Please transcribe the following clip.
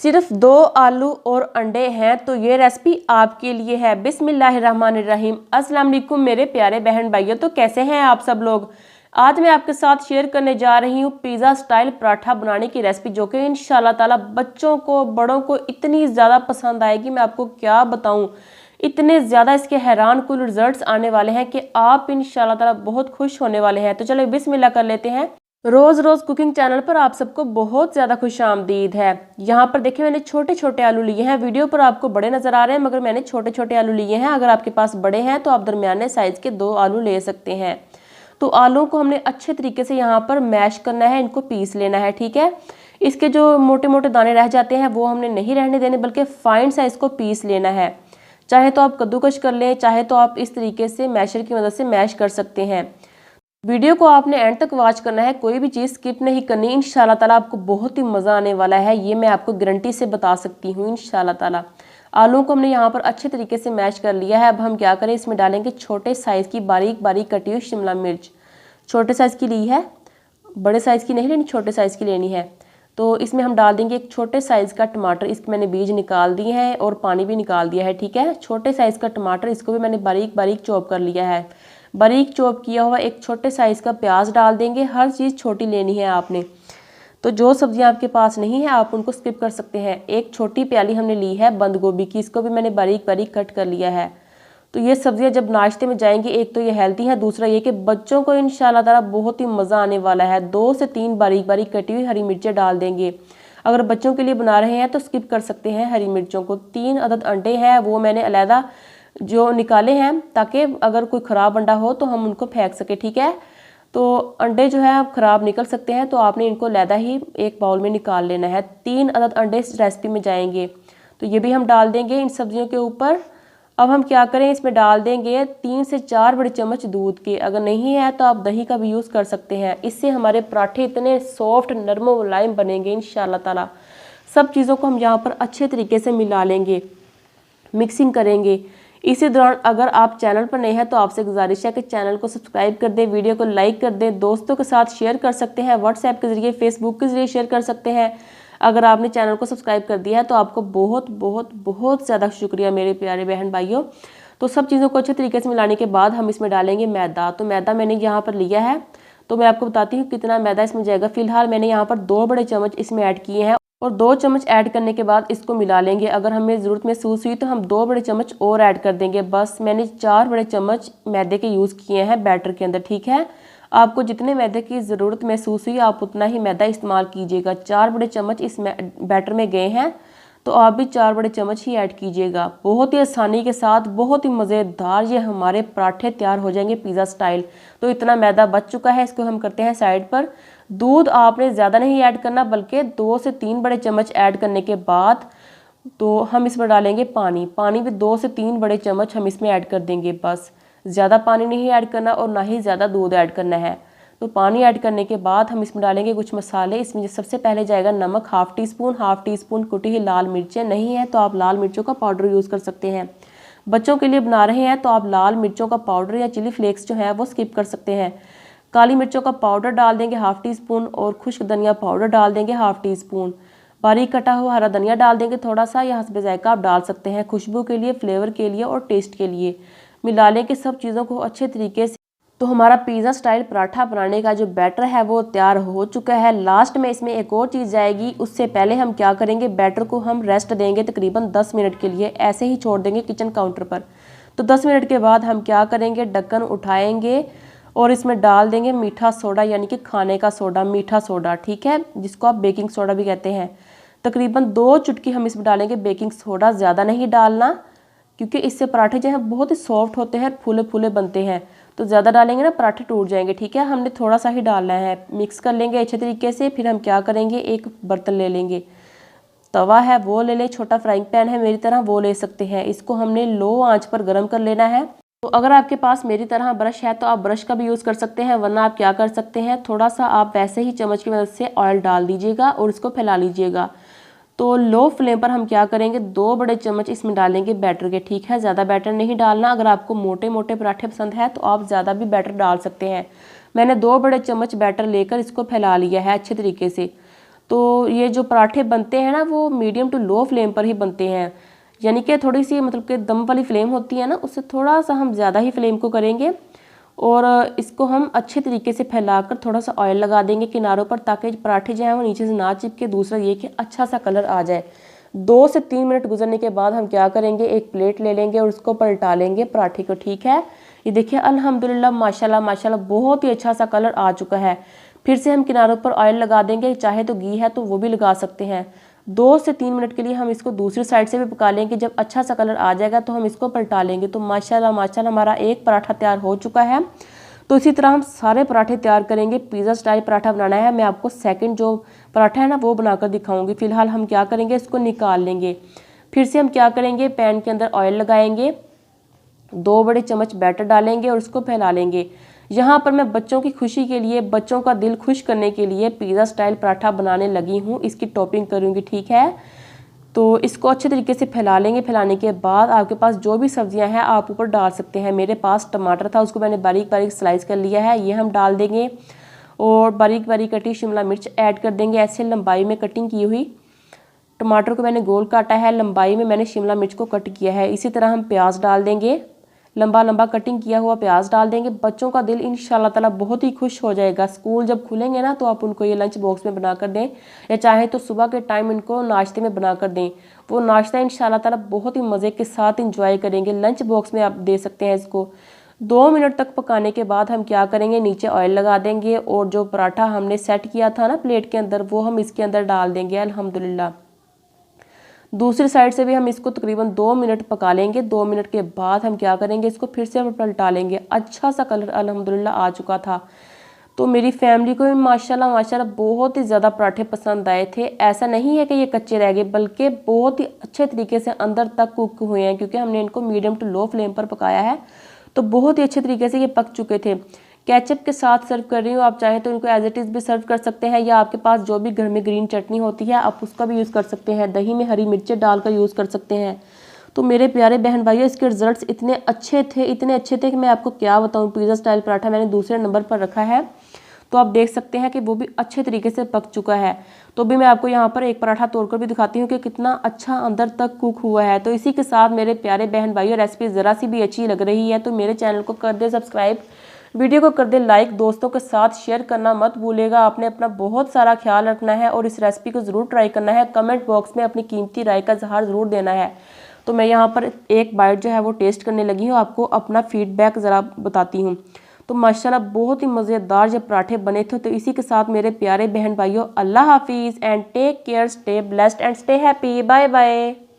सिर्फ 2 आलू और अंडे हैं तो ये रेसिपी आपके लिए है। बिस्मिल्लाहिर्रहमानिर्रहीम। अस्सलाम वालेकुम मेरे प्यारे बहन भाइयों, तो कैसे हैं आप सब लोग। आज मैं आपके साथ शेयर करने जा रही हूँ पिज़्ज़ा स्टाइल पराठा बनाने की रेसिपी, जो कि इंशाल्लाह ताला बच्चों को बड़ों को इतनी ज़्यादा पसंद आएगी, मैं आपको क्या बताऊँ। इतने ज़्यादा इसके हैरान कुल रिजल्ट्स आने वाले हैं कि आप इंशाल्लाह ताला बहुत खुश होने वाले हैं। तो चलो बिस्मिल्लाह कर लेते हैं। रोज़ रोज़ कुकिंग चैनल पर आप सबको बहुत ज़्यादा खुशामदीद है। यहाँ पर देखिए मैंने छोटे छोटे आलू लिए हैं। वीडियो पर आपको बड़े नज़र आ रहे हैं मगर मैंने छोटे छोटे आलू लिए हैं। अगर आपके पास बड़े हैं तो आप दरमियाने साइज़ के 2 आलू ले सकते हैं। तो आलू को हमने अच्छे तरीके से यहाँ पर मैश करना है, इनको पीस लेना है। ठीक है, इसके जो मोटे मोटे दाने रह जाते हैं वो हमने नहीं रहने देने, बल्कि फाइन साइज़ को पीस लेना है। चाहे तो आप कद्दूकश कर लें, चाहे तो आप इस तरीके से मैशर की मदद से मैश कर सकते हैं। वीडियो को आपने एंड तक वॉच करना है, कोई भी चीज़ स्किप नहीं करनी। इंशाल्लाह ताला आपको बहुत ही मज़ा आने वाला है, ये मैं आपको गारंटी से बता सकती हूँ। इंशाल्लाह ताला आलू को हमने यहाँ पर अच्छे तरीके से मैश कर लिया है। अब हम क्या करें, इसमें डालेंगे छोटे साइज़ की बारीक बारीक कटी हुई शिमला मिर्च। छोटे साइज़ की ली है, बड़े साइज़ की नहीं लेनी, छोटे साइज़ की लेनी है। तो इसमें हम डाल देंगे एक छोटे साइज़ का टमाटर। इसके मैंने बीज निकाल दिए हैं और पानी भी निकाल दिया है। ठीक है, छोटे साइज़ का टमाटर, इसको भी मैंने बारीक बारीक चॉप कर लिया है। बारीक चॉप किया हुआ एक छोटे साइज़ का प्याज डाल देंगे। हर चीज़ छोटी लेनी है आपने। तो जो सब्जियां आपके पास नहीं है आप उनको स्किप कर सकते हैं। एक छोटी प्याली हमने ली है बंद गोभी की, इसको भी मैंने बारीक बारीक कट कर लिया है। तो ये सब्जियां जब नाश्ते में जाएंगी, एक तो ये हेल्दी है, दूसरा ये कि बच्चों को इंशाल्लाह ताला बहुत ही मज़ा आने वाला है। 2 से 3 बारीक बारीक कटी हुई हरी मिर्चें डाल देंगे। अगर बच्चों के लिए बना रहे हैं तो स्किप कर सकते हैं हरी मिर्चों को। 3 अदद अंडे हैं, वो मैंने अलहदा जो निकाले हैं ताकि अगर कोई ख़राब अंडा हो तो हम उनको फेंक सके। ठीक है, तो अंडे जो है आप ख़राब निकल सकते हैं, तो आपने इनको अलहदा ही एक बाउल में निकाल लेना है। 3 अदद अंडे इस रेसिपी में जाएंगे, तो ये भी हम डाल देंगे इन सब्जियों के ऊपर। अब हम क्या करें, इसमें डाल देंगे 3 से 4 बड़े चम्मच दूध के। अगर नहीं है तो आप दही का भी यूज़ कर सकते हैं। इससे हमारे पराठे इतने सॉफ्ट नरम व मुलायम बनेंगे इंशाल्लाह ताला। सब चीज़ों को हम यहाँ पर अच्छे तरीके से मिला लेंगे, मिक्सिंग करेंगे। इसी दौरान अगर आप चैनल पर नए हैं तो आपसे गुजारिश है कि चैनल को सब्सक्राइब कर दें, वीडियो को लाइक कर दें, दोस्तों के साथ शेयर कर सकते हैं, व्हाट्सएप के ज़रिए, फेसबुक के ज़रिए शेयर कर सकते हैं। अगर आपने चैनल को सब्सक्राइब कर दिया है तो आपको बहुत बहुत बहुत ज़्यादा शुक्रिया मेरे प्यारे बहन भाइयों। तो सब चीज़ों को अच्छे तरीके से मिलाने के बाद हम इसमें डालेंगे मैदा। तो मैदा मैंने यहाँ पर लिया है, तो मैं आपको बताती हूँ कितना मैदा इसमें जाएगा। फिलहाल मैंने यहाँ पर 2 बड़े चम्मच इसमें ऐड किए हैं और 2 चम्मच ऐड करने के बाद इसको मिला लेंगे। अगर हमें ज़रूरत महसूस हुई तो हम 2 बड़े चम्मच और ऐड कर देंगे। बस मैंने 4 बड़े चम्मच मैदे के यूज़ किए हैं बैटर के अंदर। ठीक है, आपको जितने मैदे की ज़रूरत महसूस हुई आप उतना ही मैदा इस्तेमाल कीजिएगा। 4 बड़े चम्मच इस बैटर में गए हैं, तो आप भी 4 बड़े चम्मच ही ऐड कीजिएगा। बहुत ही आसानी के साथ बहुत ही मज़ेदार ये हमारे पराठे तैयार हो जाएंगे पिज़्ज़ा स्टाइल। तो इतना मैदा बच चुका है, इसको हम करते हैं साइड पर। दूध आपने ज़्यादा नहीं ऐड करना, बल्कि 2 से 3 बड़े चम्मच ऐड करने के बाद तो हम इसमें डालेंगे पानी। पानी भी 2 से 3 बड़े चम्मच हम इसमें ऐड कर देंगे। बस ज़्यादा पानी नहीं ऐड करना और ना ही ज़्यादा दूध ऐड करना है। तो पानी ऐड करने के बाद हम इसमें डालेंगे कुछ मसाले। इसमें सबसे पहले जाएगा नमक, हाफ़ टी स्पून कुटी हुई लाल मिर्चें। नहीं है तो आप लाल मिर्चों का पाउडर यूज़ कर सकते हैं। बच्चों के लिए बना रहे हैं तो आप लाल मिर्चों का पाउडर या चिली फ्लेक्स जो है वो स्किप कर सकते हैं। काली मिर्चों का पाउडर डाल देंगे हाफ़ टी स्पून और खुश्क धनिया पाउडर डाल देंगे हाफ़ टी स्पून। बारीक कटा हुआ हरा धनिया डाल देंगे थोड़ा सा, या हस्बे जायका आप डाल सकते हैं, खुशबू के लिए, फ्लेवर के लिए और टेस्ट के लिए। मिला लेंगे सब चीज़ों को अच्छे तरीके से। तो हमारा पिज़्ज़ा स्टाइल पराठा बनाने का जो बैटर है वो तैयार हो चुका है। लास्ट में इसमें एक और चीज़ जाएगी, उससे पहले हम क्या करेंगे, बैटर को हम रेस्ट देंगे तकरीबन 10 मिनट के लिए, ऐसे ही छोड़ देंगे किचन काउंटर पर। तो 10 मिनट के बाद हम क्या करेंगे, ढक्कन उठाएंगे और इसमें डाल देंगे मीठा सोडा, यानी कि खाने का सोडा, मीठा सोडा। ठीक है, जिसको आप बेकिंग सोडा भी कहते हैं। तकरीबन 2 चुटकी हम इसमें डालेंगे बेकिंग सोडा, ज़्यादा नहीं डालना क्योंकि इससे पराठे जो है बहुत ही सॉफ्ट होते हैं, फूले फूले बनते हैं। तो ज़्यादा डालेंगे ना पराठे टूट जाएंगे। ठीक है, हमने थोड़ा सा ही डालना है। मिक्स कर लेंगे अच्छे तरीके से। फिर हम क्या करेंगे, एक बर्तन ले लेंगे, तवा है वो ले लें, छोटा फ्राइंग पैन है मेरी तरह वो ले सकते हैं। इसको हमने लो आंच पर गर्म कर लेना है। तो अगर आपके पास मेरी तरह ब्रश है तो आप ब्रश का भी यूज़ कर सकते हैं, वरना आप क्या कर सकते हैं, थोड़ा सा आप वैसे ही चम्मच की मदद से ऑयल डाल दीजिएगा और इसको फैला लीजिएगा। तो लो फ्लेम पर हम क्या करेंगे, 2 बड़े चम्मच इसमें डालेंगे बैटर के। ठीक है, ज़्यादा बैटर नहीं डालना। अगर आपको मोटे मोटे पराठे पसंद है तो आप ज़्यादा भी बैटर डाल सकते हैं। मैंने 2 बड़े चम्मच बैटर लेकर इसको फैला लिया है अच्छे तरीके से। तो ये जो पराठे बनते हैं ना वो मीडियम टू लो फ्लेम पर ही बनते हैं, यानी कि थोड़ी सी मतलब कि दम वाली फ्लेम होती है ना, उससे थोड़ा सा हम ज़्यादा ही फ्लेम को करेंगे। और इसको हम अच्छे तरीके से फैलाकर थोड़ा सा ऑयल लगा देंगे किनारों पर, ताकि पराठे जो हैं वो नीचे से ना चिपके। दूसरा ये कि अच्छा सा कलर आ जाए। 2 से 3 मिनट गुजरने के बाद हम क्या करेंगे, एक प्लेट ले लेंगे और उसको पलटा लेंगे पराठे को। ठीक है, ये देखिए अल्हम्दुलिल्लाह माशाल्लाह माशाल्लाह बहुत ही अच्छा सा कलर आ चुका है। फिर से हम किनारों पर ऑयल लगा देंगे, चाहे तो घी है तो वो भी लगा सकते हैं। 2 से 3 मिनट के लिए हम इसको दूसरी साइड से भी पका लेंगे। जब अच्छा सा कलर आ जाएगा तो हम इसको पलटा लेंगे। तो माशाल्लाह माशाल्लाह हमारा एक पराठा तैयार हो चुका है। तो इसी तरह हम सारे पराठे तैयार करेंगे। पिज़्ज़ा स्टाइल पराठा बनाना है, मैं आपको सेकंड जो पराठा है ना वो बनाकर दिखाऊंगी। फिलहाल हम क्या करेंगे, इसको निकाल लेंगे। फिर से हम क्या करेंगे, पैन के अंदर ऑयल लगाएंगे, 2 बड़े चम्मच बैटर डालेंगे और उसको फैला लेंगे। यहाँ पर मैं बच्चों की खुशी के लिए, बच्चों का दिल खुश करने के लिए पिज़्ज़ा स्टाइल पराठा बनाने लगी हूँ। इसकी टॉपिंग करूँगी। ठीक है, तो इसको अच्छे तरीके से फैला लेंगे। फैलाने के बाद आपके पास जो भी सब्जियां हैं आप ऊपर डाल सकते हैं। मेरे पास टमाटर था, उसको मैंने बारीक बारीक स्लाइस कर लिया है, ये हम डाल देंगे। और बारीक बारीक कटी शिमला मिर्च ऐड कर देंगे, ऐसे लंबाई में कटिंग की हुई। टमाटर को मैंने गोल काटा है, लंबाई में मैंने शिमला मिर्च को कट किया है। इसी तरह हम प्याज डाल देंगे, लंबा लंबा कटिंग किया हुआ प्याज डाल देंगे। बच्चों का दिल इंशाल्लाह ताला बहुत ही खुश हो जाएगा। स्कूल जब खुलेंगे ना तो आप उनको ये लंच बॉक्स में बना कर दें, या चाहे तो सुबह के टाइम इनको नाश्ते में बना कर दें। वो नाश्ता इंशाल्लाह ताला बहुत ही मज़े के साथ इंजॉय करेंगे। लंच बॉक्स में आप दे सकते हैं इसको। 2 मिनट तक पकाने के बाद हम क्या करेंगे, नीचे ऑयल लगा देंगे और जो पराठा हमने सेट किया था ना प्लेट के अंदर, वो हम इसके अंदर डाल देंगे। अल्हम्दुलिल्लाह दूसरी साइड से भी हम इसको तकरीबन 2 मिनट पका लेंगे। 2 मिनट के बाद हम क्या करेंगे, इसको फिर से हम पलटा लेंगे। अच्छा सा कलर अल्हम्दुलिल्लाह आ चुका था। तो मेरी फैमिली को भी माशाल्लाह माशाल्लाह बहुत ही ज़्यादा पराठे पसंद आए थे। ऐसा नहीं है कि ये कच्चे रह गए, बल्कि बहुत ही अच्छे तरीके से अंदर तक कुक हुए हैं, क्योंकि हमने इनको मीडियम टू लो फ्लेम पर पकाया है। तो बहुत ही अच्छे तरीके से ये पक चुके थे। केचप के साथ सर्व कर रही हूँ, आप चाहें तो इनको एज इट इज़ भी सर्व कर सकते हैं, या आपके पास जो भी घर में ग्रीन चटनी होती है आप उसका भी यूज़ कर सकते हैं। दही में हरी मिर्चें डालकर यूज़ कर सकते हैं। तो मेरे प्यारे बहन भाइयों, इसके रिजल्ट्स इतने अच्छे थे कि मैं आपको क्या बताऊँ। पिज़्ज़ा स्टाइल पराठा मैंने दूसरे नंबर पर रखा है, तो आप देख सकते हैं कि वो भी अच्छे तरीके से पक चुका है। तो भी मैं आपको यहाँ पर एक पराठा तोड़कर भी दिखाती हूँ कि कितना अच्छा अंदर तक कुक हुआ है। तो इसी के साथ मेरे प्यारे बहन भाइयों, रेसिपी ज़रा सी भी अच्छी लग रही है तो मेरे चैनल को कर दे सब्सक्राइब, वीडियो को कर दे लाइक, दोस्तों के साथ शेयर करना मत भूलेगा। आपने अपना बहुत सारा ख्याल रखना है और इस रेसिपी को ज़रूर ट्राई करना है। कमेंट बॉक्स में अपनी कीमती राय का इज़हार ज़रूर देना है। तो मैं यहाँ पर एक बाइट जो है वो टेस्ट करने लगी हूँ, आपको अपना फीडबैक ज़रा बताती हूँ। तो माशाल्लाह बहुत ही मज़ेदार जब पराठे बने थे। तो इसी के साथ मेरे प्यारे बहन भाइयों, अल्लाह हाफिज़ and take care, stay blessed and stay happy. Bye bye.